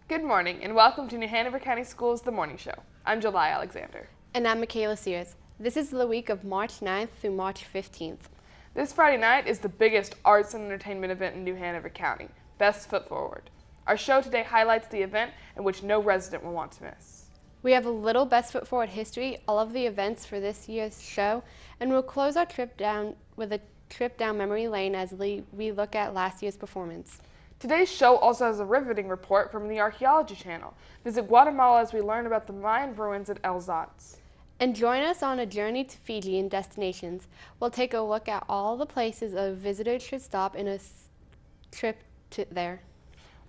Good morning and welcome to New Hanover County Schools The Morning Show. I'm July Alexander. And I'm Michaela Sears. This is the week of March 9th through March 15th. This Friday night is the biggest arts and entertainment event in New Hanover County, Best Foot Forward. Our show today highlights the event in which no resident will want to miss. We have a little Best Foot Forward history, all of the events for this year's show, and we'll close our trip down with a trip down memory lane as we look at last year's performance. Today's show also has a riveting report from the Archaeology Channel. Visit Guatemala as we learn about the Mayan ruins at El Zotz. And join us on a journey to Fiji and destinations. We'll take a look at all the places a visitor should stop in a trip there.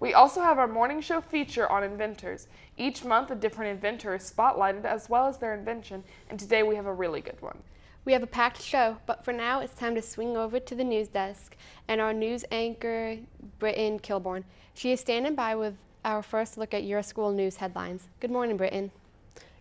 We also have our morning show feature on inventors. Each month a different inventor is spotlighted as well as their invention, and today we have a really good one. We have a packed show, but for now it's time to swing over to the news desk and our news anchor, Britton Kilborn. She is standing by with our first look at your school news headlines. Good morning, Britton.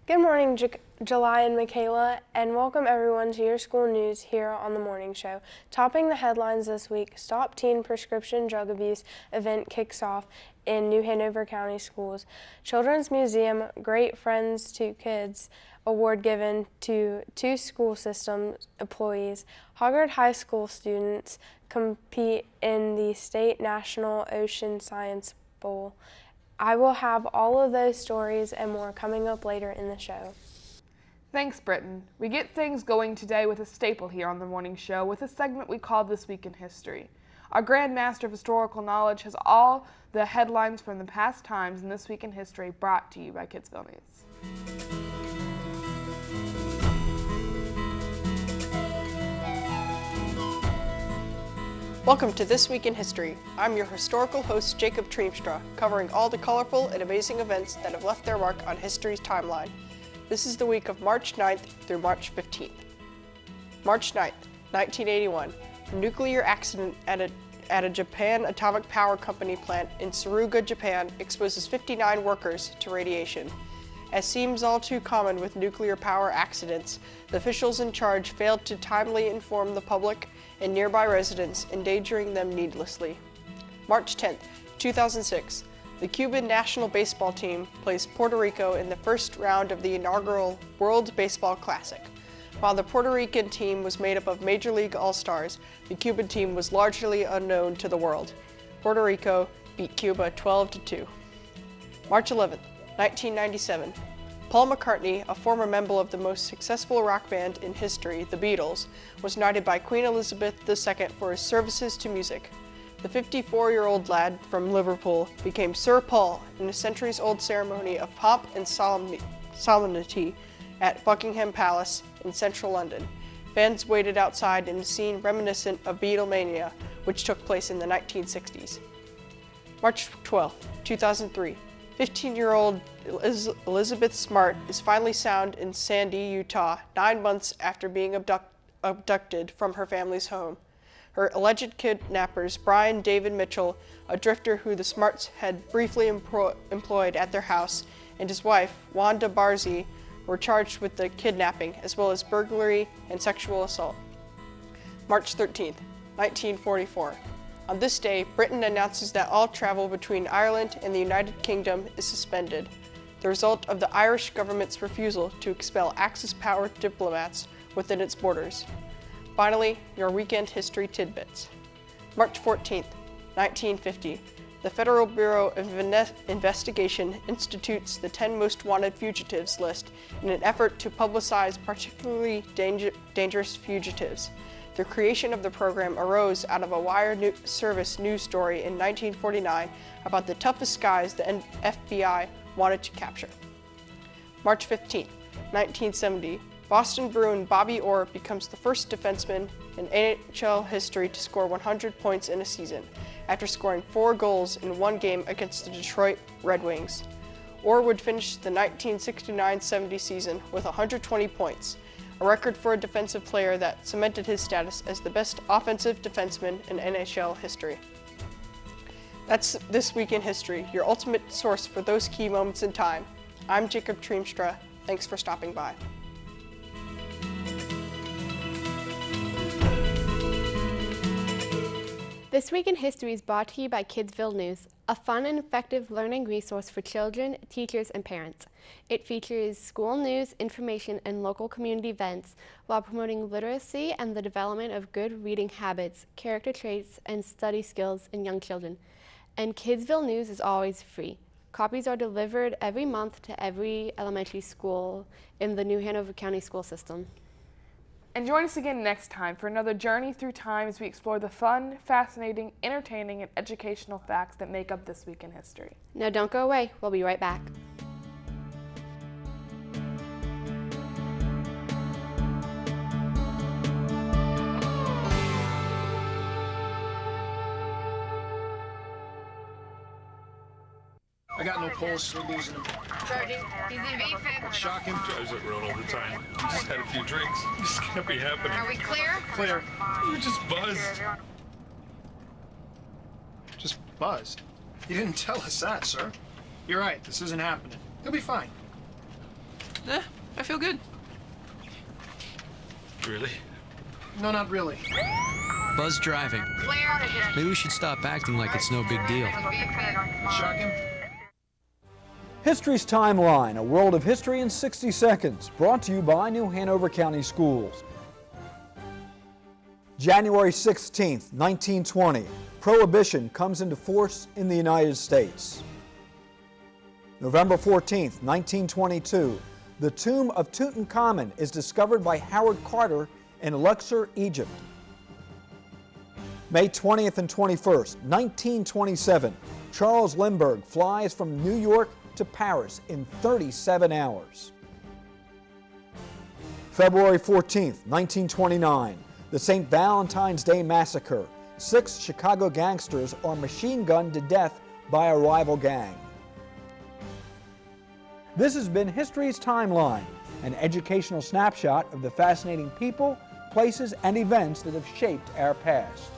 Good morning, July and Michaela, and welcome everyone to your school news here on the morning show. Topping the headlines this week, Stop Teen Prescription Drug Abuse event kicks off in New Hanover County Schools. Children's Museum Great Friends to Kids award given to 2 school system employees. Hoggard High School students compete in the State National Ocean Science Bowl. I will have all of those stories and more coming up later in the show. Thanks, Britton. We get things going today with a staple here on the morning show with a segment we call This Week in History. Our Grand Master of Historical Knowledge has all the headlines from the past times in This Week in History brought to you by Kidsville News. Welcome to This Week in History. I'm your historical host, Jacob Treemstra, covering all the colorful and amazing events that have left their mark on history's timeline. This is the week of March 9th through March 15th. March 9th, 1981, a nuclear accident at a Japan Atomic Power Company plant in Suruga, Japan, exposes 59 workers to radiation. As seems all too common with nuclear power accidents, the officials in charge failed to timely inform the public and nearby residents, endangering them needlessly. March 10, 2006, the Cuban national baseball team plays Puerto Rico in the first round of the inaugural World Baseball Classic. While the Puerto Rican team was made up of Major League All-Stars, the Cuban team was largely unknown to the world. Puerto Rico beat Cuba 12-2. March 11, 1997, Paul McCartney, a former member of the most successful rock band in history, the Beatles, was knighted by Queen Elizabeth II for his services to music. The 54-year-old lad from Liverpool became Sir Paul in a centuries-old ceremony of pomp and solemnity at Buckingham Palace in central London. Fans waited outside in a scene reminiscent of Beatlemania, which took place in the 1960s. March 12, 2003. 15-year-old Elizabeth Smart is finally found in Sandy, Utah, 9 months after being abducted from her family's home. Her alleged kidnappers, Brian David Mitchell, a drifter who the Smarts had briefly employed at their house, and his wife, Wanda Barzee, were charged with the kidnapping, as well as burglary and sexual assault. March 13, 1944. On this day, Britain announces that all travel between Ireland and the United Kingdom is suspended, the result of the Irish government's refusal to expel Axis-powered diplomats within its borders. Finally, your weekend history tidbits. March 14, 1950. The Federal Bureau of Investigation institutes the 10 most wanted fugitives list in an effort to publicize particularly dangerous fugitives. The creation of the program arose out of a wire service news story in 1949 about the toughest guys the FBI wanted to capture. March 15, 1970, Boston Bruin Bobby Orr becomes the first defenseman in NHL history to score 100 points in a season, after scoring 4 goals in one game against the Detroit Red Wings. Orr would finish the 1969-70 season with 120 points, a record for a defensive player that cemented his status as the best offensive defenseman in NHL history. That's This Week in History, your ultimate source for those key moments in time. I'm Jacob Treemstra. Thanks for stopping by. This Week in History is brought to you by Kidsville News, a fun and effective learning resource for children, teachers, and parents. It features school news, information, and local community events while promoting literacy and the development of good reading habits, character traits, and study skills in young children. And Kidsville News is always free. Copies are delivered every month to every elementary school in the New Hanover County school system. And join us again next time for another journey through time as we explore the fun, fascinating, entertaining, and educational facts that make up This Week in History. Now don't go away. We'll be right back. I got no pulse, we're losing him. Charging. He's in VFib. Shock him. Drives it around all the time. Just had a few drinks. Just can't be happening. Are we clear? Clear. You just buzzed. Just buzzed. You didn't tell us that, sir. You're right, this isn't happening. He'll be fine. I feel good. Really? No, not really. Buzz driving. Clear. Maybe we should stop acting like it's no big deal. VFib. Shock him. History's Timeline, a world of history in 60 seconds, brought to you by New Hanover County Schools. January 16th, 1920, Prohibition comes into force in the United States. November 14th, 1922, the tomb of Tutankhamun is discovered by Howard Carter in Luxor, Egypt. May 20th and 21st, 1927, Charles Lindbergh flies from New York to Paris in 37 hours. February 14th, 1929, the St. Valentine's Day Massacre. 6 Chicago gangsters are machine-gunned to death by a rival gang. This has been History's Timeline, an educational snapshot of the fascinating people, places, and events that have shaped our past.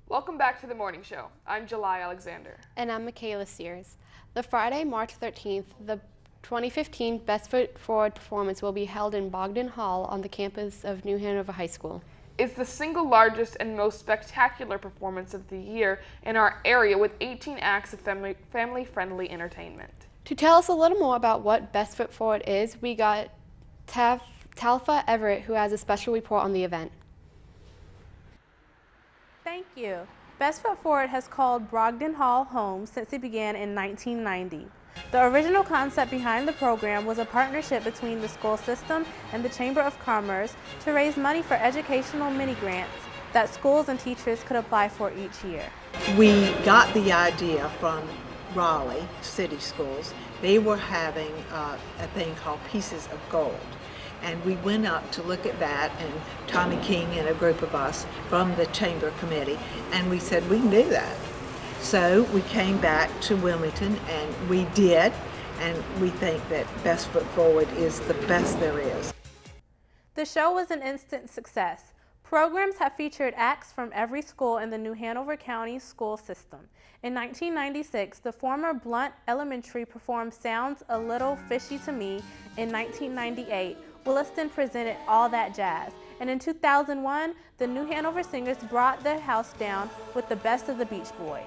Welcome back to the morning show. I'm July Alexander. And I'm Michaela Sears. The Friday, March 13th, the 2015 Best Foot Forward performance will be held in Bogdan Hall on the campus of New Hanover High School. It's the single largest and most spectacular performance of the year in our area, with 18 acts of family-friendly entertainment. To tell us a little more about what Best Foot Forward is, we got Talfa Everett, who has a special report on the event. Thank you. Best Foot Forward has called Bogdan Hall home since it began in 1990. The original concept behind the program was a partnership between the school system and the Chamber of Commerce to raise money for educational mini-grants that schools and teachers could apply for each year. We got the idea from Raleigh City Schools. They were having a thing called Pieces of Gold. And we went up to look at that, and Tommy King and a group of us from the Chamber Committee, and we said, we can do that. So we came back to Wilmington, and we did, and we think that Best Foot Forward is the best there is. The show was an instant success. Programs have featured acts from every school in the New Hanover County school system. In 1996, the former Blunt Elementary performed Sounds a Little Fishy to Me. In 1998, Williston presented All That Jazz. And in 2001, the New Hanover Singers brought their house down with the Best of the Beach Boys.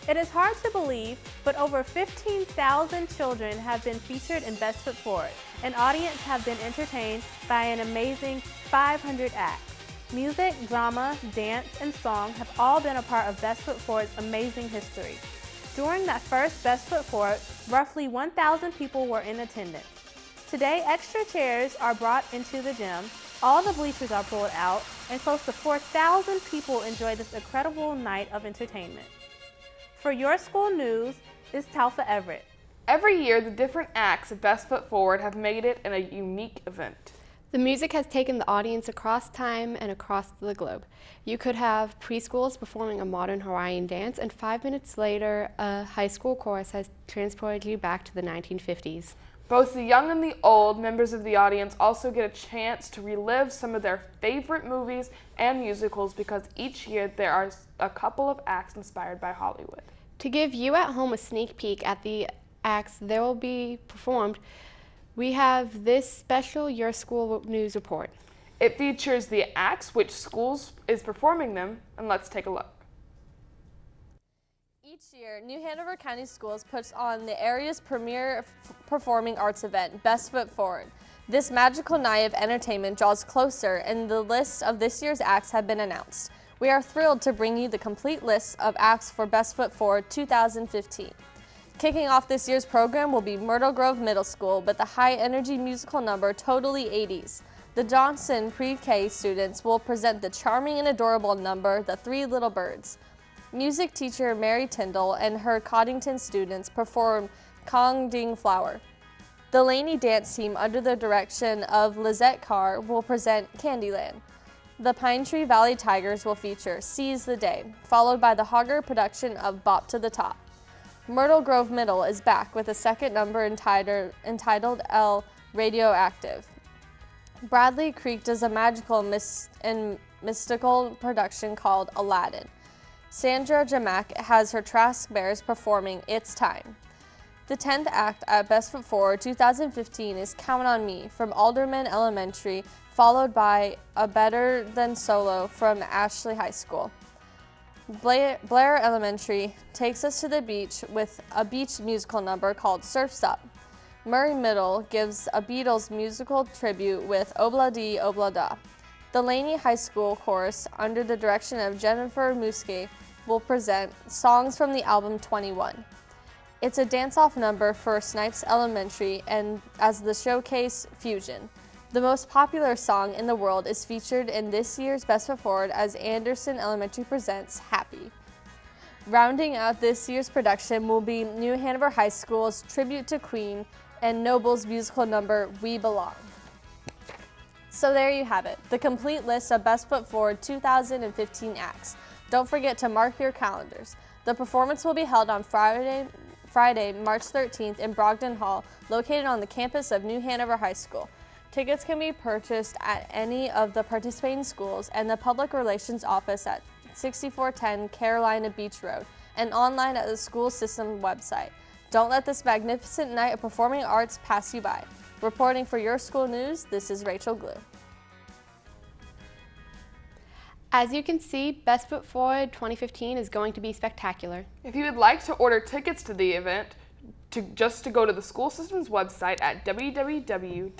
It is hard to believe, but over 15,000 children have been featured in Best Foot Forward, and audience have been entertained by an amazing 500 acts. Music, drama, dance, and song have all been a part of Best Foot Forward's amazing history. During that first Best Foot Forward, roughly 1,000 people were in attendance. Today, extra chairs are brought into the gym, all the bleachers are pulled out, and close to 4,000 people enjoy this incredible night of entertainment. For your school news is Talfa Everett. Every year, the different acts of Best Foot Forward have made it a unique event. The music has taken the audience across time and across the globe. You could have preschools performing a modern Hawaiian dance, and 5 minutes later, a high school chorus has transported you back to the 1950s. Both the young and the old members of the audience also get a chance to relive some of their favorite movies and musicals because each year there are a couple of acts inspired by Hollywood. To give you at home a sneak peek at the acts that will be performed, we have this special Your School News report. It features the acts, which schools is performing them, and let's take a look. Each year, New Hanover County Schools puts on the area's premier performing arts event, Best Foot Forward. This magical night of entertainment draws closer, and the list of this year's acts have been announced. We are thrilled to bring you the complete list of acts for Best Foot Forward 2015. Kicking off this year's program will be Myrtle Grove Middle School with the high-energy musical number Totally 80s. The Johnson Pre-K students will present the charming and adorable number The Three Little Birds. Music teacher Mary Tyndall and her Coddington students perform Kong Ding Flower. The Laney dance team, under the direction of Lizette Carr, will present Candyland. The Pine Tree Valley Tigers will feature Seize the Day, followed by the Hogger production of Bop to the Top. Myrtle Grove Middle is back with a second number entitled El Radioactive. Bradley Creek does a magical and mystical production called Aladdin. Sandra Jamak has her Trask Bears performing It's Time. The 10th act at Best Foot Forward 2015 is Count on Me from Alderman Elementary, followed by a Better Than Solo from Ashley High School. Blair Elementary takes us to the beach with a beach musical number called Surf's Up. Murray Middle gives a Beatles musical tribute with Obla Dee Obla Da. The Laney High School chorus, under the direction of Jennifer Muske, will present songs from the album 21. It's a dance-off number for Snipes Elementary and as the showcase Fusion. The most popular song in the world is featured in this year's Best Foot Forward as Anderson Elementary presents Happy. Rounding out this year's production will be New Hanover High School's Tribute to Queen and Noble's musical number We Belong. So there you have it, the complete list of Best Foot Forward 2015 acts. Don't forget to mark your calendars. The performance will be held on Friday, March 13th in Brogdon Hall, located on the campus of New Hanover High School. Tickets can be purchased at any of the participating schools and the Public Relations Office at 6410 Carolina Beach Road and online at the school system website. Don't let this magnificent night of performing arts pass you by. Reporting for Your School News, this is Rachel Glue. As you can see, Best Foot Forward 2015 is going to be spectacular. If you would like to order tickets to the event, just to go to the school system's website at www.nhcs.net.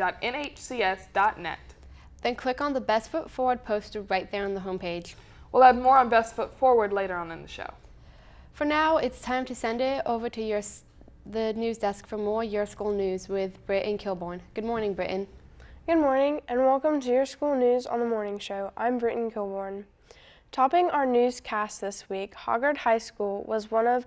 Then click on the Best Foot Forward poster right there on the homepage. We'll have more on Best Foot Forward later on in the show. For now, it's time to send it over to the news desk for more Your School News with Britton Kilborn. Good morning, Britton. Good morning, and welcome to Your School News on the Morning Show. I'm Britton Kilborn. Topping our newscast this week, Hoggard High School was one of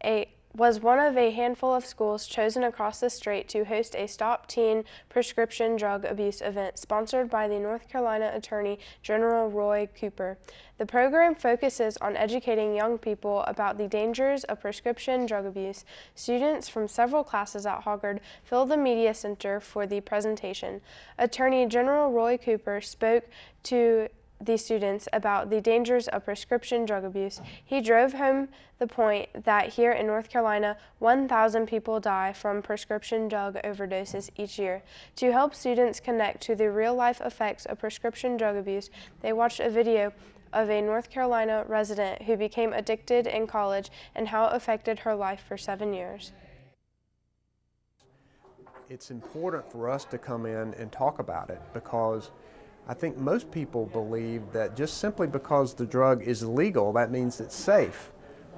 a handful of schools chosen across the strait to host a Stop Teen Prescription Drug Abuse event sponsored by the North Carolina Attorney General Roy Cooper. The program focuses on educating young people about the dangers of prescription drug abuse. Students from several classes at Hoggard filled the media center for the presentation. Attorney General Roy Cooper spoke to the students about the dangers of prescription drug abuse. He drove home the point that here in North Carolina, 1,000 people die from prescription drug overdoses each year. To help students connect to the real-life effects of prescription drug abuse, they watched a video of a North Carolina resident who became addicted in college and how it affected her life for 7 years. It's important for us to come in and talk about it because I think most people believe that just simply because the drug is legal, that means it's safe.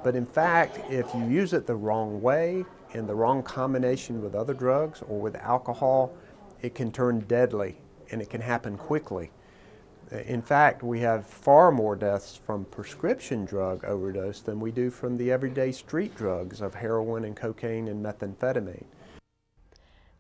But in fact, if you use it the wrong way, in the wrong combination with other drugs or with alcohol, it can turn deadly and it can happen quickly. In fact, we have far more deaths from prescription drug overdose than we do from the everyday street drugs of heroin and cocaine and methamphetamine.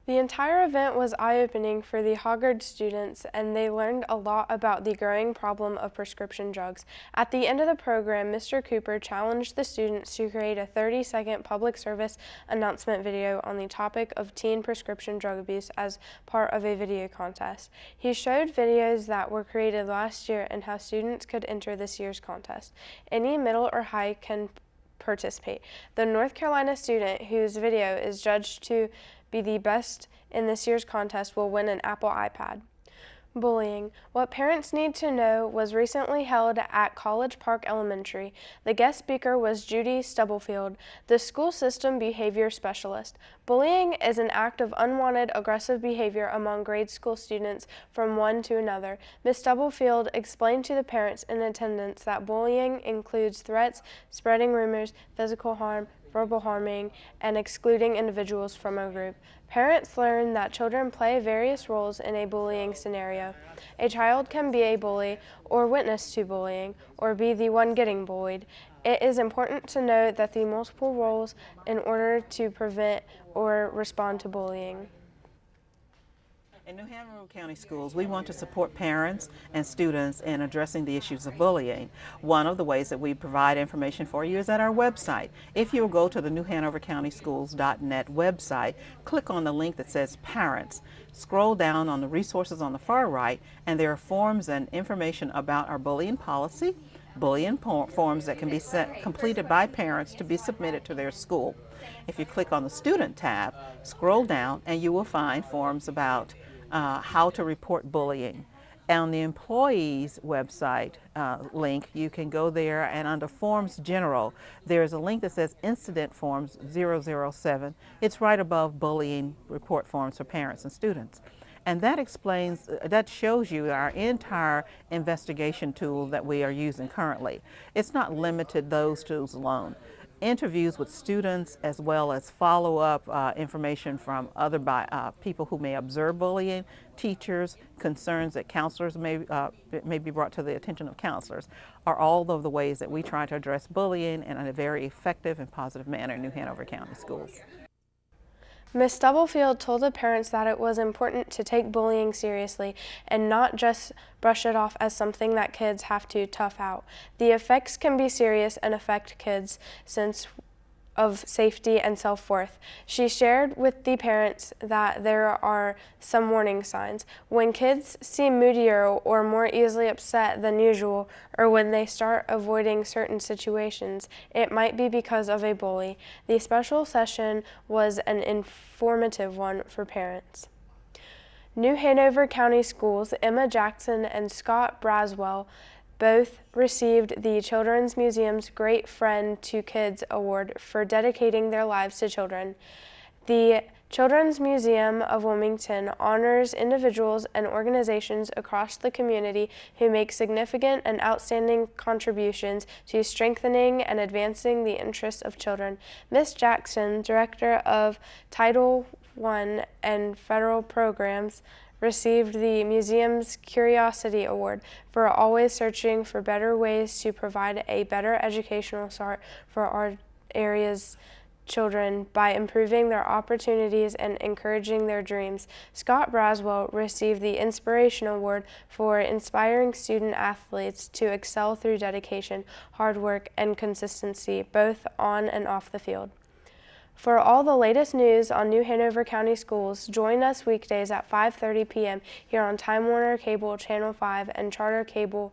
The entire event was eye-opening for the Hoggard students, and they learned a lot about the growing problem of prescription drugs. At the end of the program, Mr. Cooper challenged the students to create a 30-second public service announcement video on the topic of teen prescription drug abuse as part of a video contest. He showed videos that were created last year and how students could enter this year's contest. Any middle or high can participate. The North Carolina student whose video is judged to be the best in this year's contest will win an Apple iPad. Bullying. What parents need to know was recently held at College Park Elementary. The guest speaker was Judy Stubblefield, the school system behavior specialist. Bullying is an act of unwanted aggressive behavior among grade school students from one to another. Ms. Stubblefield explained to the parents in attendance that bullying includes threats, spreading rumors, physical harm, verbal harming, and excluding individuals from a group. Parents learn that children play various roles in a bullying scenario. A child can be a bully or witness to bullying or be the one getting bullied. It is important to note that the multiple roles in order to prevent or respond to bullying. In New Hanover County Schools, we want to support parents and students in addressing the issues of bullying. One of the ways that we provide information for you is at our website. If you will go to the newhanovercountyschools.net website, click on the link that says Parents. Scroll down on the resources on the far right, and there are forms and information about our bullying policy, bullying forms that can be completed by parents to be submitted to their school. If you click on the Student tab, scroll down, and you will find forms about how to report bullying. On the employees website link, you can go there, and under Forms General, there's a link that says Incident Forms 007. It's right above bullying report forms for parents and students. And that explains, that shows you our entire investigation tool that we are using currently. It's not limited those tools alone. Interviews with students as well as follow-up information from other people who may observe bullying, teachers, concerns that counselors may be brought to the attention of counselors are all of the ways that we try to address bullying in a very effective and positive manner in New Hanover County Schools. Ms. Stubblefield told the parents that it was important to take bullying seriously and not just brush it off as something that kids have to tough out. The effects can be serious and affect kids' sense of safety and self-worth. She shared with the parents that there are some warning signs. When kids seem moodier or more easily upset than usual, or when they start avoiding certain situations, it might be because of a bully. The special session was an informative one for parents. New Hanover County Schools, Emma Jackson and Scott Braswell both received the Children's Museum's Great Friend to Kids Award for dedicating their lives to children. The Children's Museum of Wilmington honors individuals and organizations across the community who make significant and outstanding contributions to strengthening and advancing the interests of children. Ms. Jackson, Director of Title I and Federal Programs, received the museum's Curiosity Award for always searching for better ways to provide a better educational start for our area's children by improving their opportunities and encouraging their dreams. Scott Braswell received the Inspiration Award for inspiring student athletes to excel through dedication, hard work, and consistency, both on and off the field. For all the latest news on New Hanover County Schools, join us weekdays at 5:30 p.m. here on Time Warner Cable Channel 5 and Charter Cable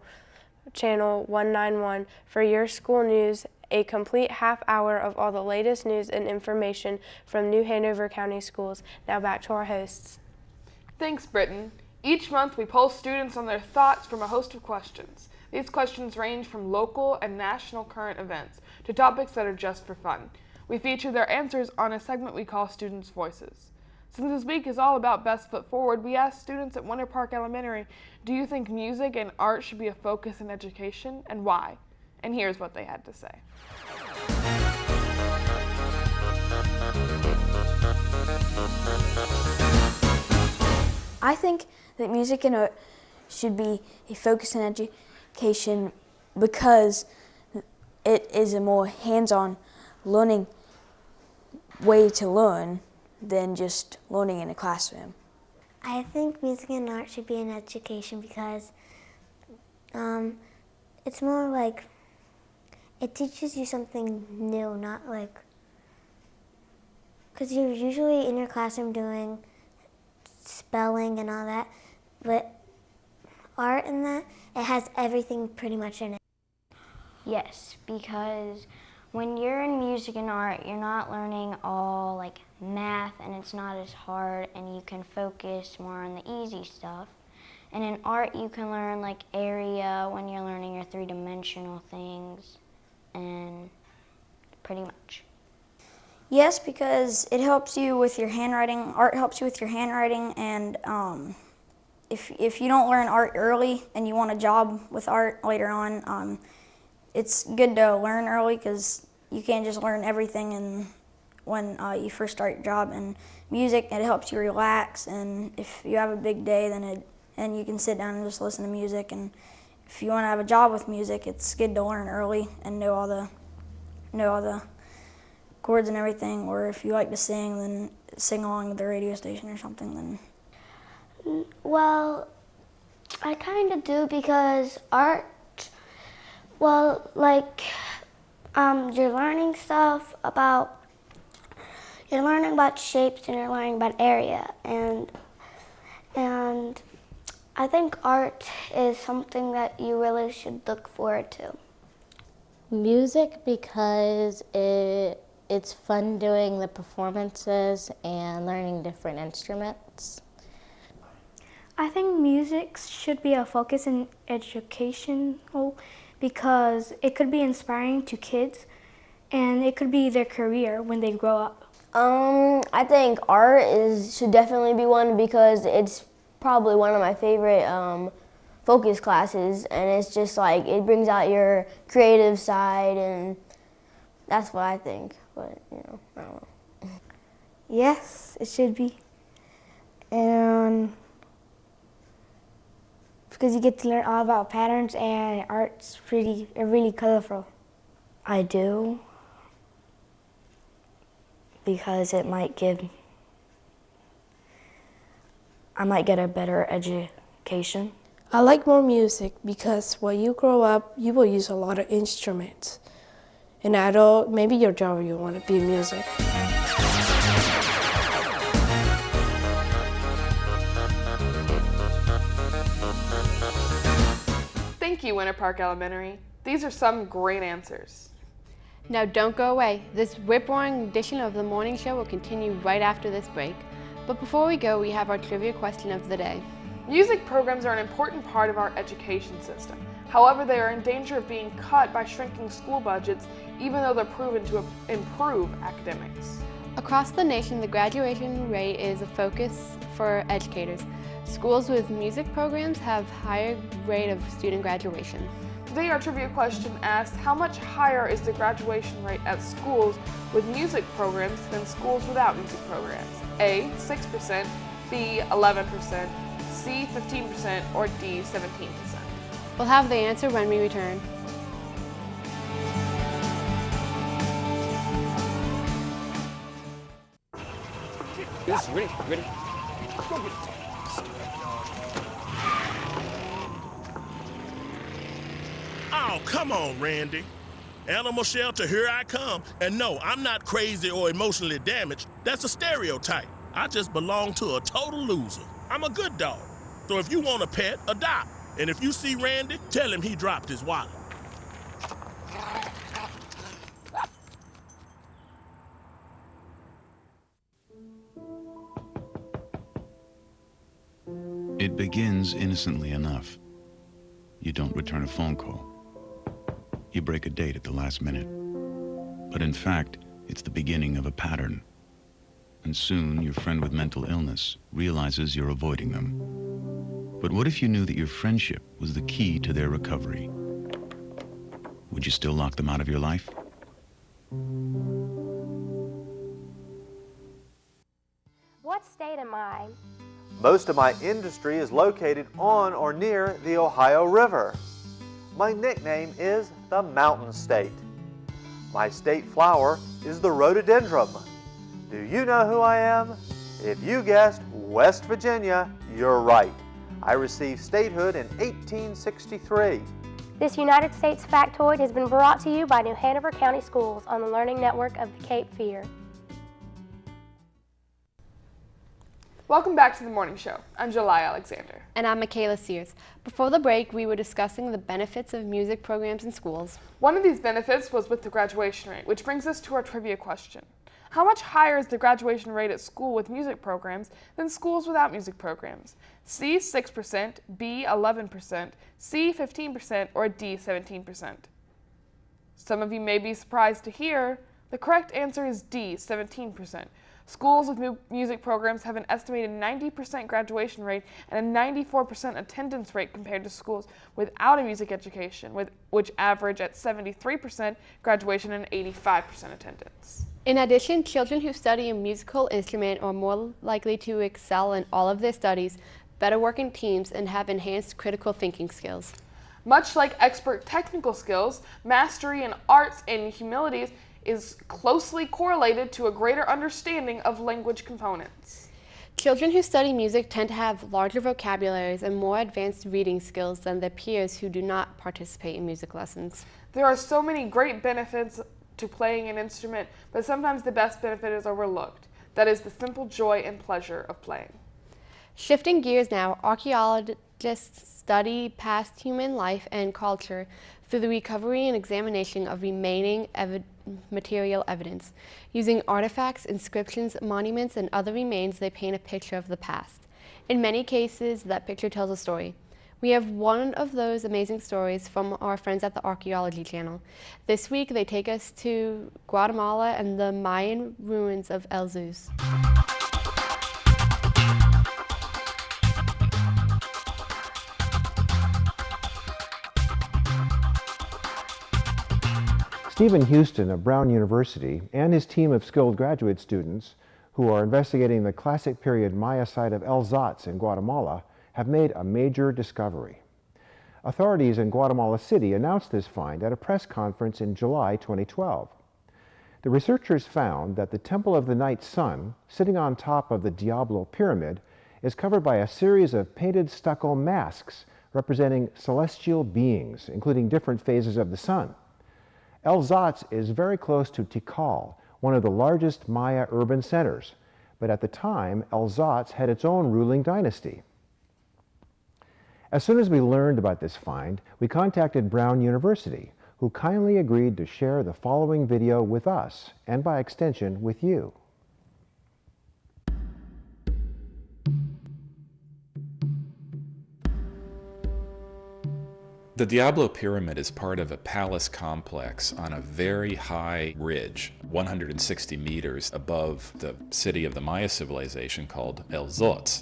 Channel 191 for your school news, a complete half hour of all the latest news and information from New Hanover County Schools. Now back to our hosts. Thanks, Britton. Each month we poll students on their thoughts from a host of questions. These questions range from local and national current events to topics that are just for fun. We feature their answers on a segment we call Students' Voices. Since this week is all about Best Foot Forward, we asked students at Winter Park Elementary, do you think music and art should be a focus in education, and why? And here's what they had to say. I think that music and art should be a focus in education because it is a more hands-on learning way to learn than just learning in a classroom. I think music and art should be in education because it's more like it teaches you something new, not like, because you're usually in your classroom doing spelling and all that, but art and that, it has everything pretty much in it. Yes, because when you're in music and art, you're not learning all like math and it's not as hard and you can focus more on the easy stuff. And in art, you can learn like area when you're learning your three-dimensional things and pretty much. Yes, because it helps you with your handwriting. Art helps you with your handwriting, and if you don't learn art early and you want a job with art later on, it's good to learn early because you can't just learn everything when you first start your job. And music, it helps you relax, and if you have a big day, then you can sit down and just listen to music. And if you want to have a job with music, it's good to learn early and know all the chords and everything, or if you like to sing, then sing along with the radio station or something. Then. Well, I kind of do because art, well, like you're learning stuff about, you're learning about shapes and you're learning about area, and I think art is something that you really should look forward to. Music because it's fun doing the performances and learning different instruments. I think music should be a focus in educational because it could be inspiring to kids and it could be their career when they grow up. I think art should definitely be one because it's probably one of my favorite focus classes, and it's just like it brings out your creative side, and that's what I think. But I don't know. Yes, it should be, and because you get to learn all about patterns, and art's really colorful. I do, because I might get a better education. I like more music because when you grow up, you will use a lot of instruments. An adult, maybe your job, you want to be music. Thank you, Winter Park Elementary. These are some great answers. Now don't go away. This rip-roaring edition of the morning show will continue right after this break. But before we go, we have our trivia question of the day. Music programs are an important part of our education system. However, they are in danger of being cut by shrinking school budgets, even though they're proven to improve academics. Across the nation, the graduation rate is a focus for educators. Schools with music programs have higher rate of student graduation. Today, our trivia question asks, how much higher is the graduation rate at schools with music programs than schools without music programs? A, 6%, B, 11%, C, 15%, or D, 17%? We'll have the answer when we return. Yes, ready, ready. Oh, come on, Randy. Animal shelter, here I come. And no, I'm not crazy or emotionally damaged. That's a stereotype. I just belong to a total loser. I'm a good dog. So if you want a pet, adopt. And if you see Randy, tell him he dropped his wallet. It begins innocently enough. you don't return a phone call. You break a date at the last minute. But in fact, it's the beginning of a pattern. And soon, your friend with mental illness realizes you're avoiding them. But what if you knew that your friendship was the key to their recovery? Would you still lock them out of your life? What state am I? Most of my industry is located on or near the Ohio River. My nickname is the Mountain State. My state flower is the rhododendron. Do you know who I am? If you guessed West Virginia, you're right. I received statehood in 1863. This United States factoid has been brought to you by New Hanover County Schools on the Learning Network of the Cape Fear. Welcome back to the morning show. I'm July Alexander. And I'm Michaela Sears. Before the break, we were discussing the benefits of music programs in schools. One of these benefits was with the graduation rate, which brings us to our trivia question. How much higher is the graduation rate at school with music programs than schools without music programs? C, 6%, B, 11%, C, 15%, or D, 17%? Some of you may be surprised to hear the correct answer is D, 17%. Schools with music programs have an estimated 90% graduation rate and a 94% attendance rate compared to schools without a music education, which average at 73% graduation and 85% attendance. In addition, children who study a musical instrument are more likely to excel in all of their studies, better work in teams, and have enhanced critical thinking skills. Much like expert technical skills, mastery in arts and humanities is closely correlated to a greater understanding of language components. Children who study music tend to have larger vocabularies and more advanced reading skills than their peers who do not participate in music lessons. There are so many great benefits to playing an instrument, but sometimes the best benefit is overlooked. That is the simple joy and pleasure of playing. Shifting gears now, archaeologists study past human life and culture through the recovery and examination of remaining material evidence. Using artifacts, inscriptions, monuments, and other remains, they paint a picture of the past. In many cases, that picture tells a story. We have one of those amazing stories from our friends at the Archaeology Channel. This week, they take us to Guatemala and the Mayan ruins of El Zuz. Stephen Houston of Brown University and his team of skilled graduate students who are investigating the classic period Maya site of El Zuz in Guatemala have made a major discovery. Authorities in Guatemala City announced this find at a press conference in July 2012. The researchers found that the Temple of the Night Sun, sitting on top of the Diablo Pyramid, is covered by a series of painted stucco masks representing celestial beings, including different phases of the sun. El Zuz is very close to Tikal, one of the largest Maya urban centers, but at the time, El Zuz had its own ruling dynasty. As soon as we learned about this find, we contacted Brown University, who kindly agreed to share the following video with us, and by extension, with you. The Diablo Pyramid is part of a palace complex on a very high ridge, 160 meters above the city of the Maya civilization called El Zuz.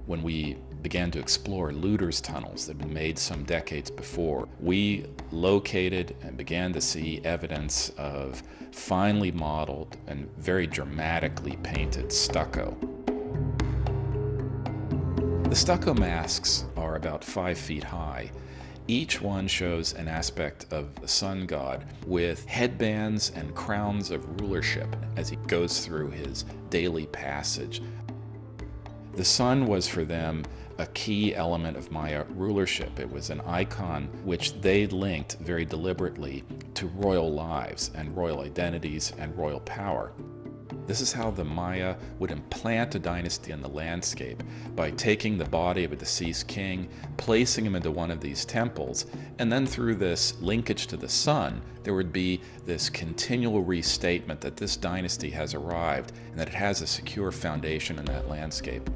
When we began to explore looters' tunnels that had been made some decades before, we located and began to see evidence of finely modeled and very dramatically painted stucco. The stucco masks are about 5 feet high. Each one shows an aspect of the sun god with headbands and crowns of rulership as he goes through his daily passage. The sun was for them a key element of Maya rulership. It was an icon which they linked very deliberately to royal lives and royal identities and royal power. This is how the Maya would implant a dynasty in the landscape, by taking the body of a deceased king, placing him into one of these temples, and then through this linkage to the sun, there would be this continual restatement that this dynasty has arrived and that it has a secure foundation in that landscape.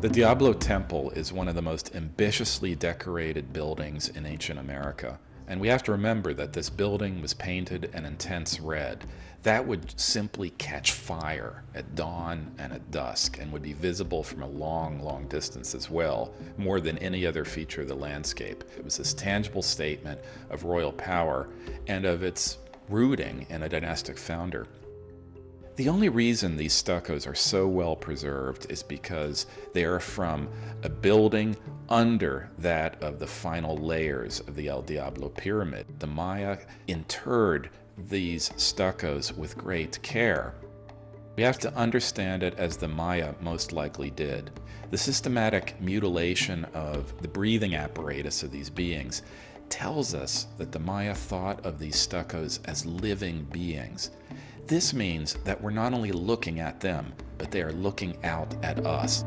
The Diablo Temple is one of the most ambitiously decorated buildings in ancient America. And we have to remember that this building was painted an intense red. That would simply catch fire at dawn and at dusk and would be visible from a long, long distance as well, more than any other feature of the landscape. It was this tangible statement of royal power and of its rooting in a dynastic founder. The only reason these stuccos are so well preserved is because they are from a building under that of the final layers of the El Diablo pyramid. The Maya interred these stuccos with great care. We have to understand it as the Maya most likely did. The systematic mutilation of the breathing apparatus of these beings tells us that the Maya thought of these stuccos as living beings. This means that we're not only looking at them, but they are looking out at us.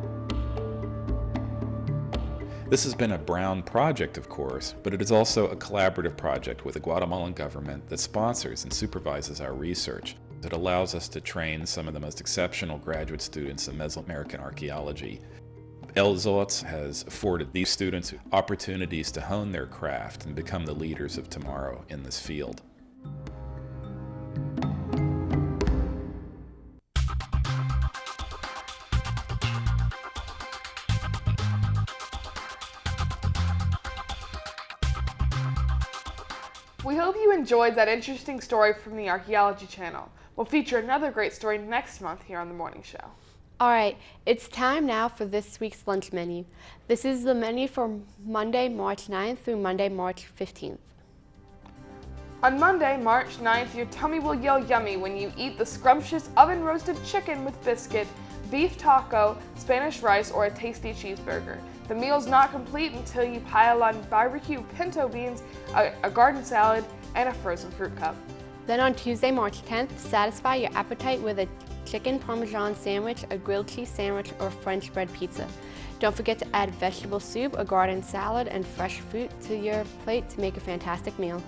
This has been a Brown project, of course, but it is also a collaborative project with the Guatemalan government that sponsors and supervises our research. It allows us to train some of the most exceptional graduate students in Mesoamerican archaeology. El Zotz has afforded these students opportunities to hone their craft and become the leaders of tomorrow in this field. We hope you enjoyed that interesting story from the Archaeology Channel. We'll feature another great story next month here on The Morning Show. All right, it's time now for this week's lunch menu. This is the menu for Monday, March 9th through Monday, March 15th. On Monday, March 9th, your tummy will yell yummy when you eat the scrumptious oven-roasted chicken with biscuit, beef taco, Spanish rice, or a tasty cheeseburger. The meal's not complete until you pile on barbecue pinto beans, a garden salad, and a frozen fruit cup. Then on Tuesday, March 10th, satisfy your appetite with a chicken parmesan sandwich, a grilled cheese sandwich, or French bread pizza. Don't forget to add vegetable soup, a garden salad, and fresh fruit to your plate to make a fantastic meal.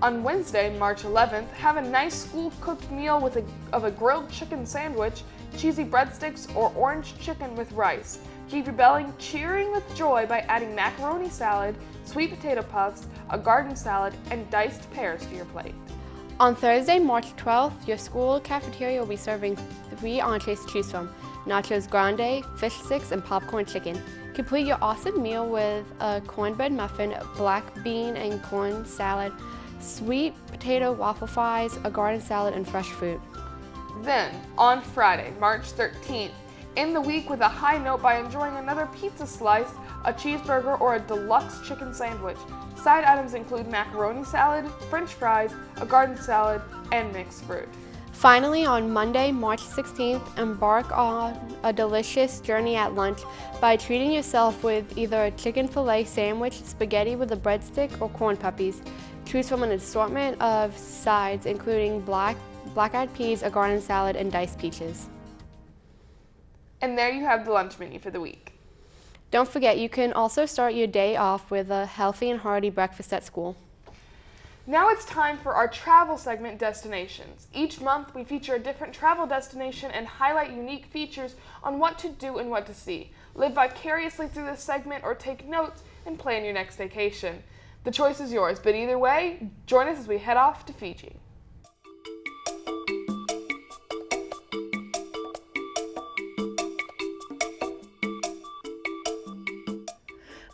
On Wednesday, March 11th, have a nice school-cooked meal of a grilled chicken sandwich, cheesy breadsticks, or orange chicken with rice. Keep your belly cheering with joy by adding macaroni salad, sweet potato puffs, a garden salad, and diced pears to your plate. On Thursday, March 12th, your school cafeteria will be serving 3 entrees to choose from: nachos grande, fish sticks, and popcorn chicken. Complete your awesome meal with a cornbread muffin, black bean and corn salad, sweet potato waffle fries, a garden salad, and fresh fruit. Then, on Friday, March 13th, end the week with a high note by enjoying another pizza slice, a cheeseburger, or a deluxe chicken sandwich. Side items include macaroni salad, french fries, a garden salad, and mixed fruit. Finally, on Monday, March 16th, embark on a delicious journey at lunch by treating yourself with either a chicken fillet sandwich, spaghetti with a breadstick, or corn puppies. Choose from an assortment of sides, including black-eyed peas, a garden salad, and diced peaches. And there you have the lunch menu for the week. Don't forget, you can also start your day off with a healthy and hearty breakfast at school. Now it's time for our travel segment, Destinations. Each month we feature a different travel destination and highlight unique features on what to do and what to see. Live vicariously through this segment or take notes and plan your next vacation. The choice is yours, but either way, join us as we head off to Fiji.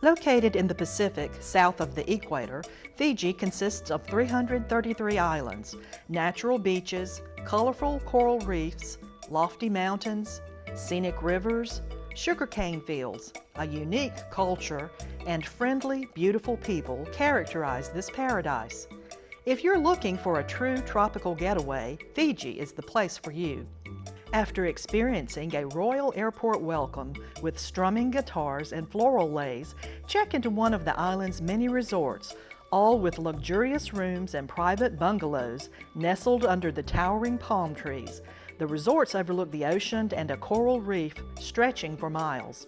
Located in the Pacific, south of the equator, Fiji consists of 333 islands, natural beaches, colorful coral reefs, lofty mountains, scenic rivers, sugarcane fields. A unique culture and friendly, beautiful people characterize this paradise. If you're looking for a true tropical getaway, Fiji is the place for you. After experiencing a royal airport welcome with strumming guitars and floral lays, check into one of the island's many resorts, all with luxurious rooms and private bungalows nestled under the towering palm trees. The resorts overlook the ocean and a coral reef stretching for miles.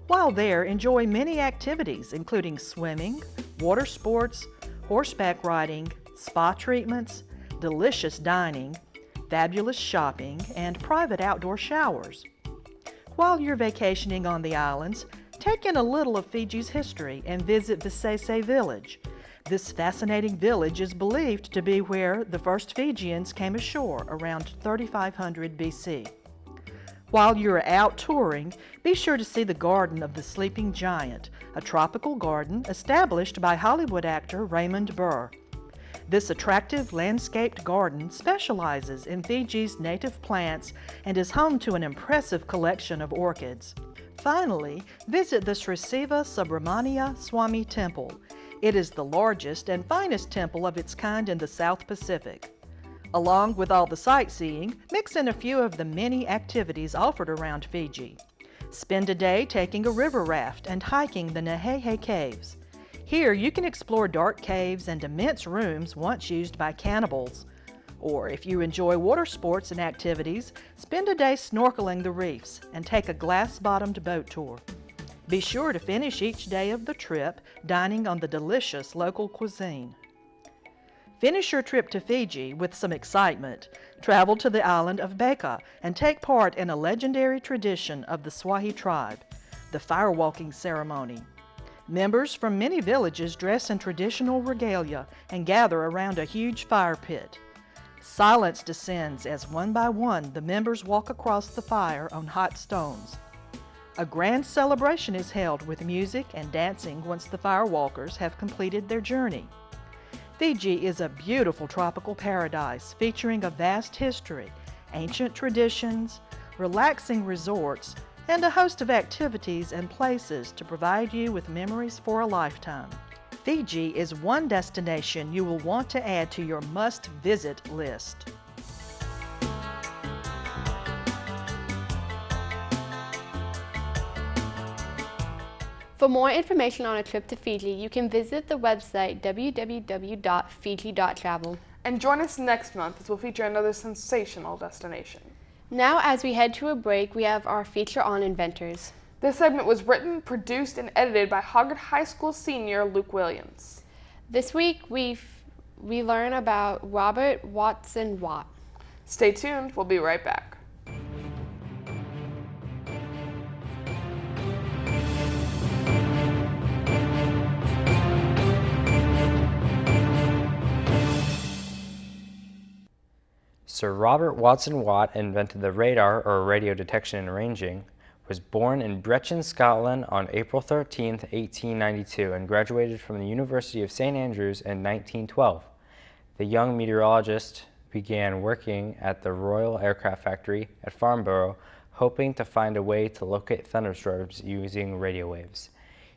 While there, enjoy many activities including swimming, water sports, horseback riding, spa treatments, delicious dining, fabulous shopping, and private outdoor showers. While you're vacationing on the islands, take in a little of Fiji's history and visit Visese Village. This fascinating village is believed to be where the first Fijians came ashore around 3500 BC. While you're out touring, be sure to see the Garden of the Sleeping Giant, a tropical garden established by Hollywood actor Raymond Burr. This attractive landscaped garden specializes in Fiji's native plants and is home to an impressive collection of orchids. Finally, visit the Sri Siva Subramania Swami Temple. It is the largest and finest temple of its kind in the South Pacific. Along with all the sightseeing, mix in a few of the many activities offered around Fiji. Spend a day taking a river raft and hiking the Nahehe Caves. Here you can explore dark caves and immense rooms once used by cannibals. Or if you enjoy water sports and activities, spend a day snorkeling the reefs and take a glass-bottomed boat tour. Be sure to finish each day of the trip dining on the delicious local cuisine. Finish your trip to Fiji with some excitement. Travel to the island of Beka and take part in a legendary tradition of the Swahi tribe, the firewalking ceremony. Members from many villages dress in traditional regalia and gather around a huge fire pit. Silence descends as one by one the members walk across the fire on hot stones. A grand celebration is held with music and dancing once the firewalkers have completed their journey. Fiji is a beautiful tropical paradise featuring a vast history, ancient traditions, relaxing resorts, and a host of activities and places to provide you with memories for a lifetime. Fiji is one destination you will want to add to your must-visit list. For more information on a trip to Fiji, you can visit the website www.fiji.travel. And join us next month as we'll feature another sensational destination. Now, as we head to a break, we have our feature on inventors. This segment was written, produced, and edited by Hoggard High School senior Luke Williams. This week, we learn about Robert Watson Watt. Stay tuned, we'll be right back. Sir Robert Watson Watt invented the radar, or radio detection and ranging, was born in Brechin, Scotland on April 13, 1892, and graduated from the University of St. Andrews in 1912. The young meteorologist began working at the Royal Aircraft Factory at Farnborough, hoping to find a way to locate thunderstorms using radio waves.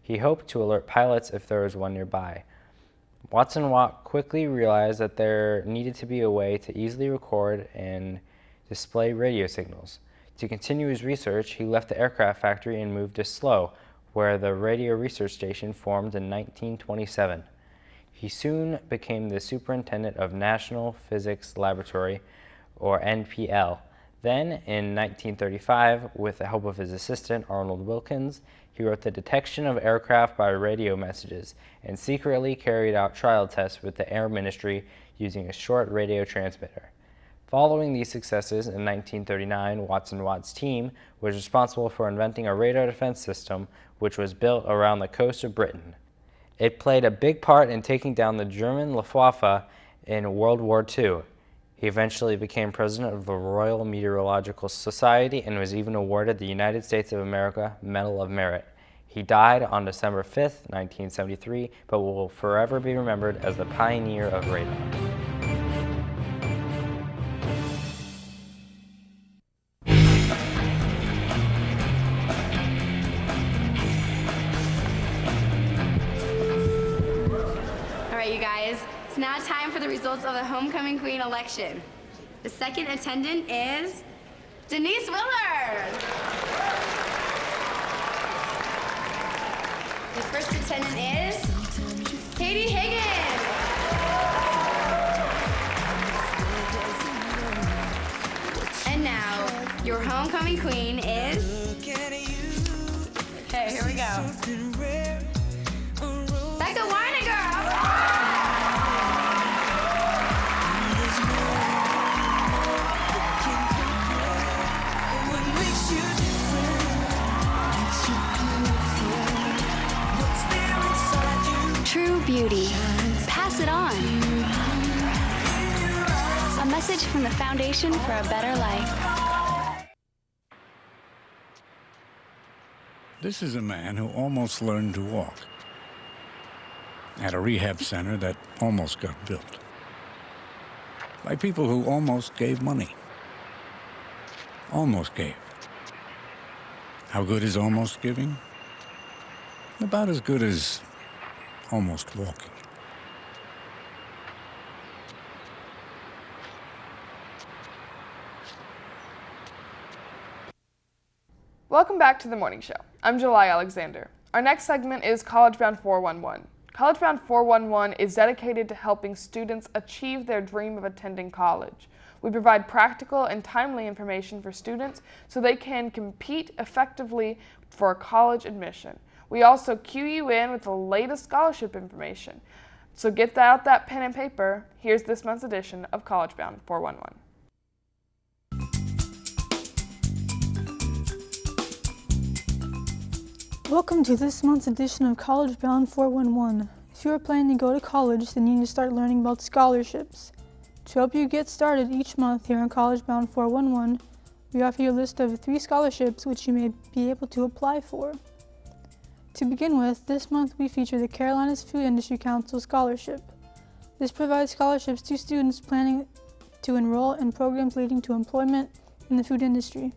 He hoped to alert pilots if there was one nearby. Watson Watt quickly realized that there needed to be a way to easily record and display radio signals. To continue his research, he left the aircraft factory and moved to Slough, where the Radio Research Station formed in 1927. He soon became the superintendent of National Physics Laboratory, or NPL. Then, in 1935, with the help of his assistant Arnold Wilkins, he wrote The Detection of Aircraft by Radio Messages and secretly carried out trial tests with the Air Ministry using a short radio transmitter. Following these successes, in 1939, Watson Watt's team was responsible for inventing a radar defense system which was built around the coast of Britain. It played a big part in taking down the German Luftwaffe in World War II. He eventually became president of the Royal Meteorological Society and was even awarded the United States of America Medal of Merit. He died on December 5, 1973, but will forever be remembered as the pioneer of radar. It's now time for the results of the Homecoming Queen election. The second attendant is Denise Willard. The first attendant is Katie Higgins. And now, your homecoming queen is... Okay, here we go. Becca Weininger. What makes you different? message from the Foundation for a Better Life. This is a man who almost learned to walk at a rehab center that almost got built by people who almost gave money. Almost gave. How good is almost giving? About as good as almost walking. Welcome back to the morning show. I'm July Alexander. Our next segment is College Bound 411. College Bound 411 is dedicated to helping students achieve their dream of attending college. We provide practical and timely information for students so they can compete effectively for college admission. We also cue you in with the latest scholarship information. So get out that pen and paper. Here's this month's edition of College Bound 411. Welcome to this month's edition of College Bound 411. If you are planning to go to college, then you need to start learning about scholarships. To help you get started each month here on College Bound 411, we offer you a list of 3 scholarships which you may be able to apply for. To begin with, this month we feature the Carolinas Food Industry Council Scholarship. This provides scholarships to students planning to enroll in programs leading to employment in the food industry.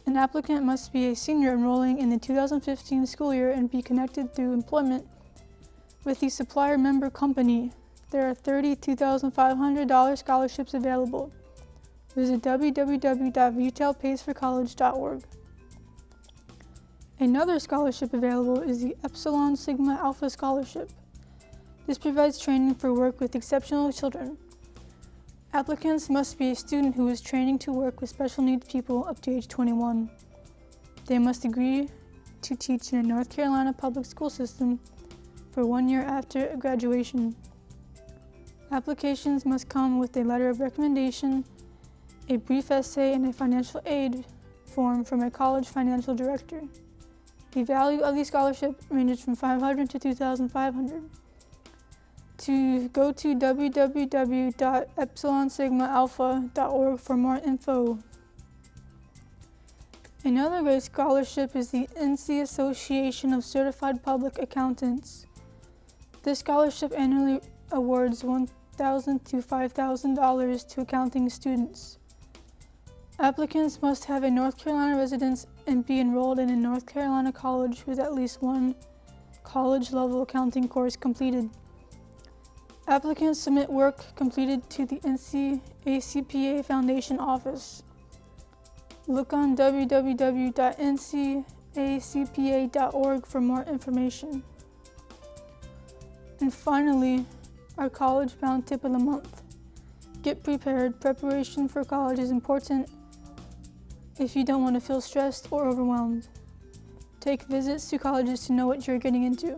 An applicant must be a senior enrolling in the 2015 school year and be connected through employment with the supplier member company. There are $32,500 scholarships available. Visit www.retailpaysforcollege.org. Another scholarship available is the Epsilon Sigma Alpha Scholarship. This provides training for work with exceptional children. Applicants must be a student who is training to work with special needs people up to age 21. They must agree to teach in a North Carolina public school system for 1 year after graduation. Applications must come with a letter of recommendation, a brief essay, and a financial aid form from a college financial director. The value of the scholarship ranges from $500 to $2,500. To go to www.epsilonsigmaalpha.org for more info. Another great scholarship is the NC Association of Certified Public Accountants. This scholarship annually awards $1,000 to $5,000 to accounting students. Applicants must have a North Carolina residence and be enrolled in a North Carolina college with at least one college-level accounting course completed. Applicants submit work completed to the NCACPA Foundation office. Look on www.ncacpa.org for more information. And finally, our College Bound Tip of the Month. Get prepared. Preparation for college is important if you don't want to feel stressed or overwhelmed. Take visits to colleges to know what you're getting into.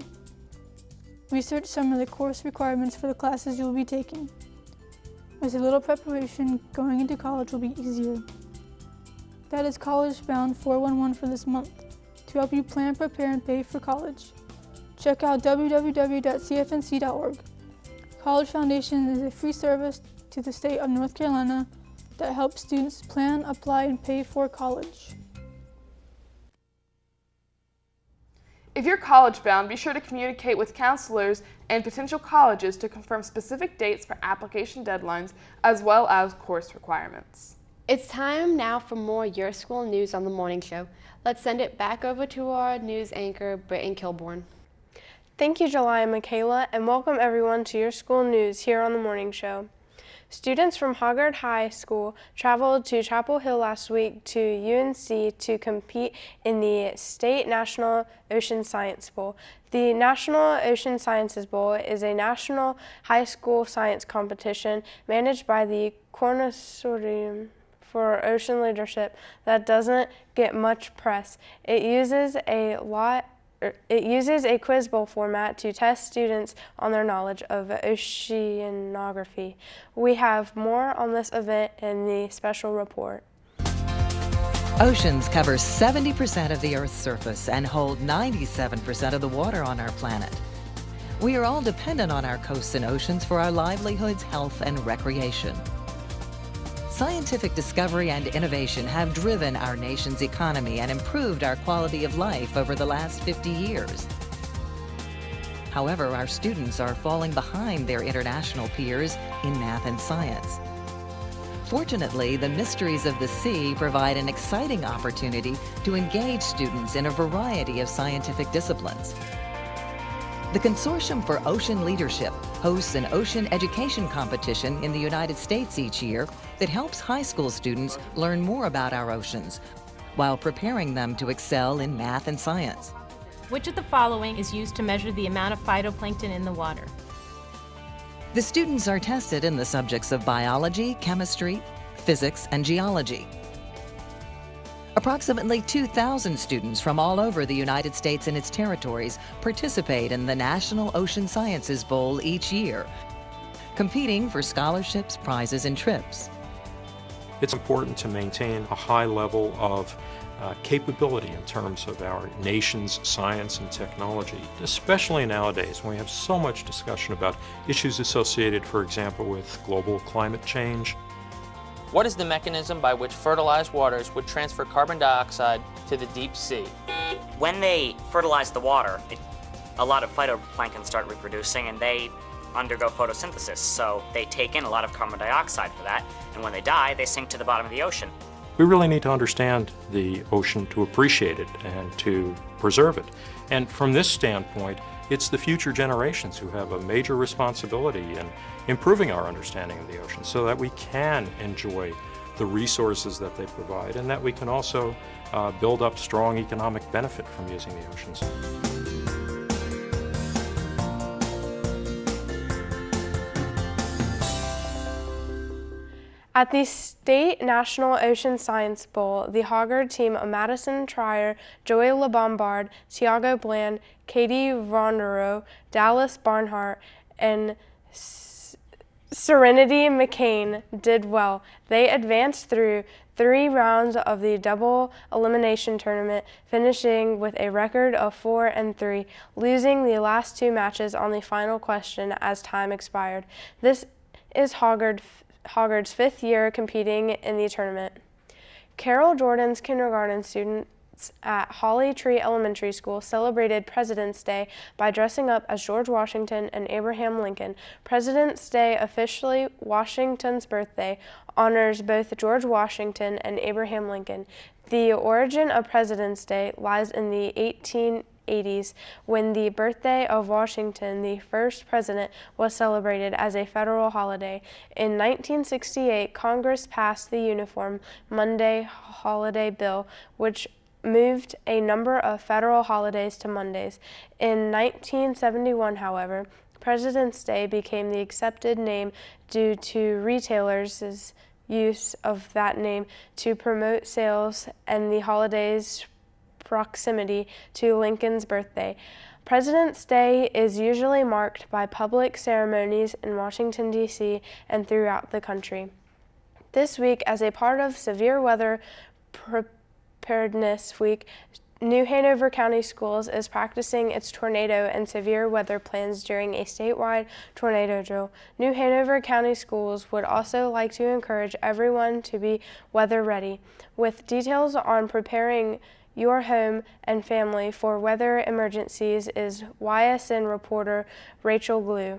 Research some of the course requirements for the classes you'll be taking. With a little preparation, going into college will be easier. That is College Bound 411 for this month. To help you plan, prepare, and pay for college, check out www.cfnc.org. College Foundation is a free service to the state of North Carolina that helps students plan, apply, and pay for college. If you're college bound, be sure to communicate with counselors and potential colleges to confirm specific dates for application deadlines as well as course requirements. It's time now for more Your School news on the morning show. Let's send it back over to our news anchor, Britton Kilborn. Thank you, July and Michaela, and welcome everyone to Your School news here on the morning show. Students from Hoggard High School traveled to Chapel Hill last week to UNC to compete in the State National Ocean Science Bowl. The National Ocean Sciences Bowl is a national high school science competition managed by the Consortium for Ocean Leadership that doesn't get much press. It uses a quiz bowl format to test students on their knowledge of oceanography. We have more on this event in the special report. Oceans cover 70% of the Earth's surface and hold 97% of the water on our planet. We are all dependent on our coasts and oceans for our livelihoods, health, and recreation. Scientific discovery and innovation have driven our nation's economy and improved our quality of life over the last 50 years. However, our students are falling behind their international peers in math and science. Fortunately, the Mysteries of the Sea provide an exciting opportunity to engage students in a variety of scientific disciplines. The Consortium for Ocean Leadership hosts an ocean education competition in the United States each year that helps high school students learn more about our oceans while preparing them to excel in math and science. Which of the following is used to measure the amount of phytoplankton in the water? The students are tested in the subjects of biology, chemistry, physics, and geology. Approximately 2,000 students from all over the United States and its territories participate in the National Ocean Sciences Bowl each year, competing for scholarships, prizes, and trips. It's important to maintain a high level of capability in terms of our nation's science and technology, especially nowadays when we have so much discussion about issues associated, for example, with global climate change. What is the mechanism by which fertilized waters would transfer carbon dioxide to the deep sea? When they fertilize the water, a lot of phytoplankton start reproducing and they undergo photosynthesis, so they take in a lot of carbon dioxide for that, and when they die, they sink to the bottom of the ocean. We really need to understand the ocean to appreciate it and to preserve it. And from this standpoint, it's the future generations who have a major responsibility in improving our understanding of the ocean so that we can enjoy the resources that they provide and that we can also build up strong economic benefit from using the oceans. At the State National Ocean Science Bowl, the Hoggard team of Madison Trier, Joey LeBombard, Tiago Bland, Katie Rondero, Dallas Barnhart, and Serenity McCain did well. They advanced through 3 rounds of the double elimination tournament, finishing with a record of 4-3, losing the last 2 matches on the final question as time expired. This is Hoggard's 5th year competing in the tournament. Carol Jordan's kindergarten students at Holly Tree Elementary School celebrated President's Day by dressing up as George Washington and Abraham Lincoln. President's Day, officially Washington's birthday, honors both George Washington and Abraham Lincoln. The origin of President's Day lies in the 1880s, when the birthday of Washington, the first president, was celebrated as a federal holiday. In 1968, Congress passed the Uniform Monday Holiday Bill, which moved a number of federal holidays to Mondays. In 1971, however, President's Day became the accepted name due to retailers' use of that name to promote sales and the holiday's proximity to Lincoln's birthday. President's Day is usually marked by public ceremonies in Washington, D.C. and throughout the country. This week, as a part of Severe Weather Preparedness Week, New Hanover County Schools is practicing its tornado and severe weather plans during a statewide tornado drill. New Hanover County Schools would also like to encourage everyone to be weather ready. With details on preparing your home and family for weather emergencies is YSN reporter Rachel Glue.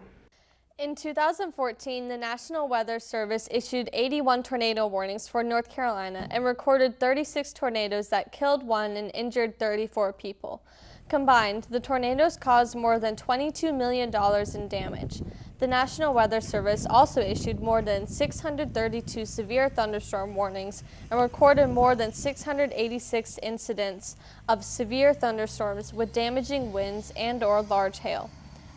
In 2014, the National Weather Service issued 81 tornado warnings for North Carolina and recorded 36 tornadoes that killed 1 and injured 34 people. Combined, the tornadoes caused more than $22 million in damage. The National Weather Service also issued more than 632 severe thunderstorm warnings and recorded more than 686 incidents of severe thunderstorms with damaging winds and/or large hail.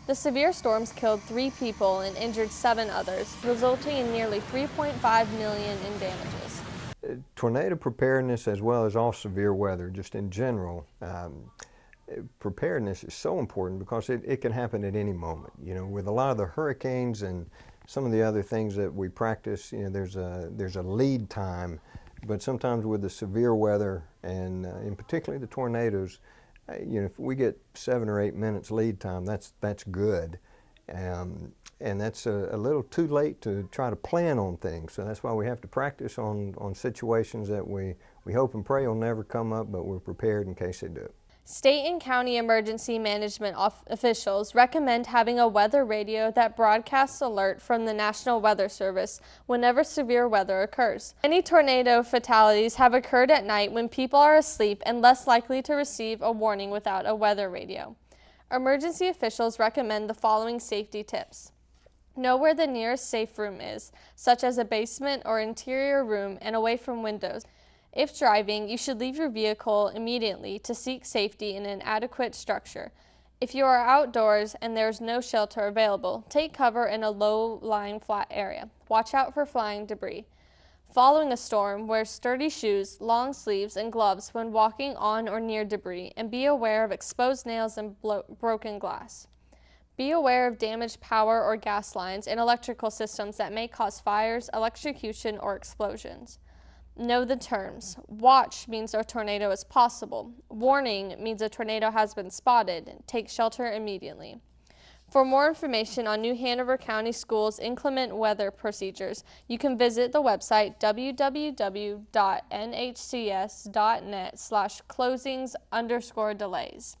The severe storms killed 3 people and injured 7 others, resulting in nearly $3.5 million in damages. Tornado preparedness, as well as all severe weather, just in general, preparedness is so important because it can happen at any moment. You know, with a lot of the hurricanes and some of the other things that we practice, you know, there's a lead time, but sometimes with the severe weather and in particular the tornadoes, you know, if we get 7 or 8 minutes lead time, that's good. And that's a little too late to try to plan on things. So that's why we have to practice on situations that we hope and pray will never come up, but we're prepared in case they do. State and county emergency management officials recommend having a weather radio that broadcasts alert from the National Weather Service whenever severe weather occurs. Many tornado fatalities have occurred at night when people are asleep and less likely to receive a warning without a weather radio. Emergency officials recommend the following safety tips. Know where the nearest safe room is, such as a basement or interior room and away from windows. If driving, you should leave your vehicle immediately to seek safety in an adequate structure. If you are outdoors and there is no shelter available, take cover in a low-lying flat area. Watch out for flying debris. Following a storm, wear sturdy shoes, long sleeves, and gloves when walking on or near debris, and be aware of exposed nails and broken glass. Be aware of damaged power or gas lines and electrical systems that may cause fires, electrocution, or explosions. Know the terms. Watch means a tornado is possible. Warning means a tornado has been spotted. Take shelter immediately. For more information on New Hanover County Schools' inclement weather procedures, you can visit the website www.nhcs.net/closings_delays.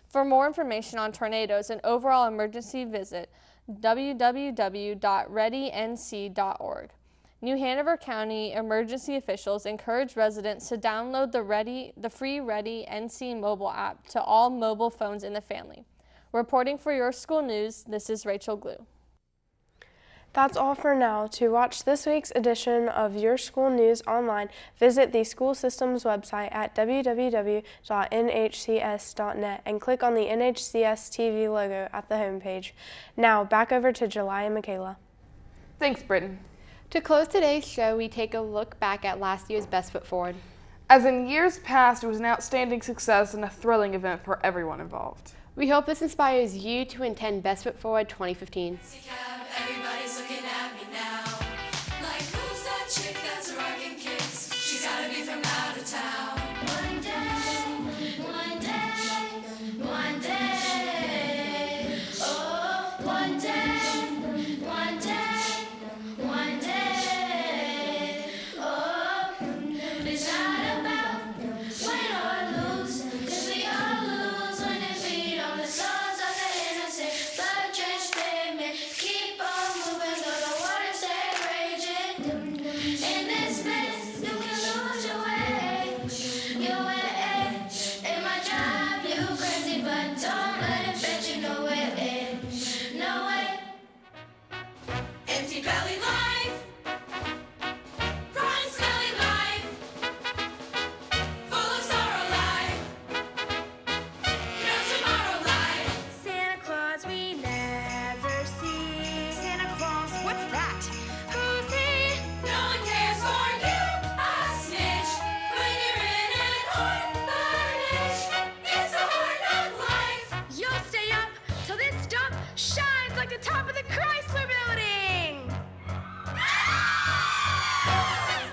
For more information on tornadoes and overall emergency, visit www.readync.org. New Hanover County emergency officials encourage residents to download the free Ready NC mobile app to all mobile phones in the family. Reporting for Your School News, this is Rachel Glue. That's all for now. To watch this week's edition of Your School News online, visit the school system's website at www.nhcs.net and click on the NHCS TV logo at the homepage. Now, back over to July and Michaela. Thanks, Britton. To close today's show, we take a look back at last year's Best Foot Forward. As in years past, it was an outstanding success and a thrilling event for everyone involved. We hope this inspires you to attend Best Foot Forward 2015. Everybody's looking at me now. Like, who's that chick that's a rockin' kids? She's gotta be from out of town. One day, oh, one day, oh, it's not about win or lose, 'cause we all lose when they feed on the songs of the innocent, blood drenched pavement. Keep on moving, though the water stay raging. In this mess, you can lose your way. It might drive you crazy, but don't let it bet you no way. No way. Empty belly life. Rotten smelly life. Full of sorrow life. No tomorrow life. Santa Claus we never see. Santa Claus, what's that? Who's he? No one cares for you. A snitch. When you're in an orphanage. It's a hard knock life. You'll stay up till this stuff shines like the top of the Chrysler Building.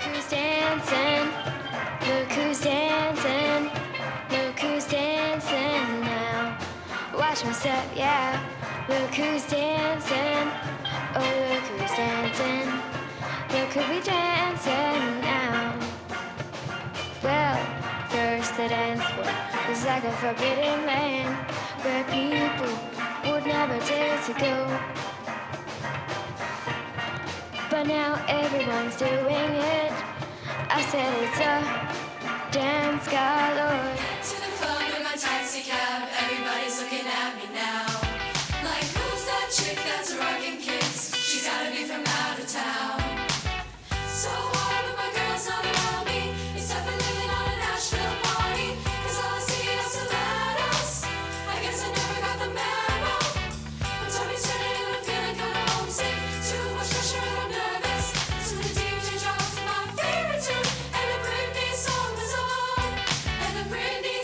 Who's dancing? Look who's dancing. Look who's dancing now. Watch my step, yeah. Look who's dancing. Oh, look who's dancing. Look who be dancing now. Well, first the dance floor was like a forbidden land where people would never dare to go. But now everyone's doing it. I said it's a dance galore. To the club in my taxi cab, everybody's looking at me now. Like, who's that chick that's a rockin' kids? She's gotta be from out of town. So all of my girls know they want me, except for living on a Nashville party. 'Cause all I see is stilettos. I guess I never got the memo. When Tony's turning and I'm feeling kinda homesick. Too much pressure and I'm nervous. So the DJ drops my favorite tune, and the Britney song was on. And the Britney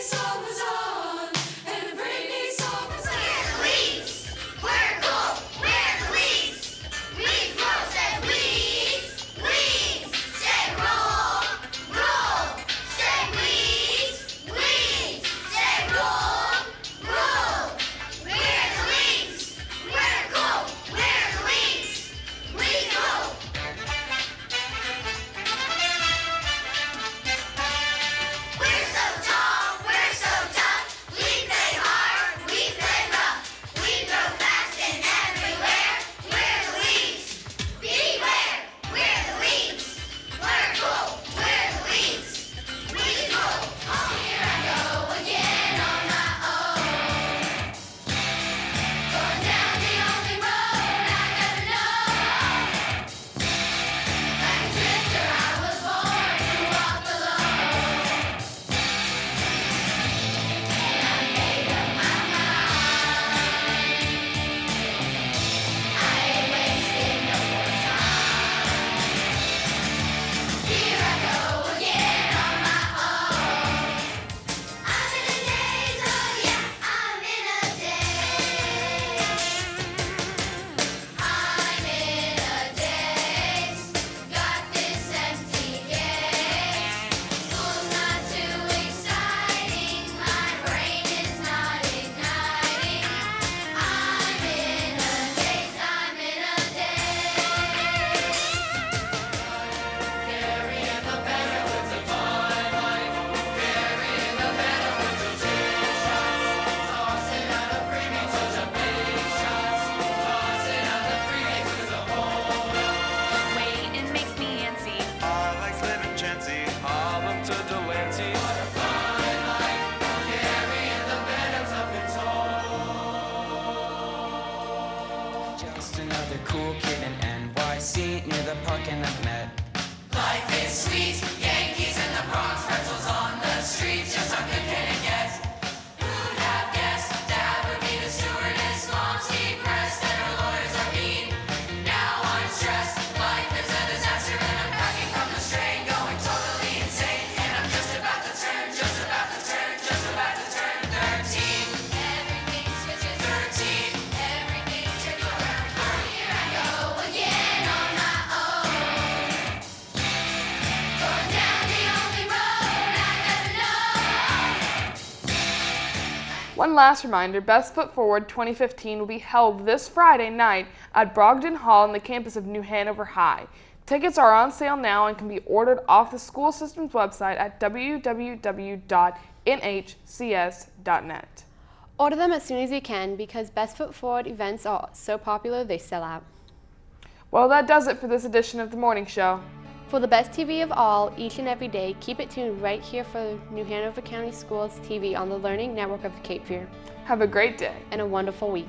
One last reminder, Best Foot Forward 2015 will be held this Friday night at Brogden Hall on the campus of New Hanover High. Tickets are on sale now and can be ordered off the school system's website at www.nhcs.net. Order them as soon as you can because Best Foot Forward events are so popular they sell out. Well, that does it for this edition of The Morning Show. For the best TV of all, each and every day, keep it tuned right here for New Hanover County Schools TV on the Learning Network of the Cape Fear. Have a great day. And a wonderful week.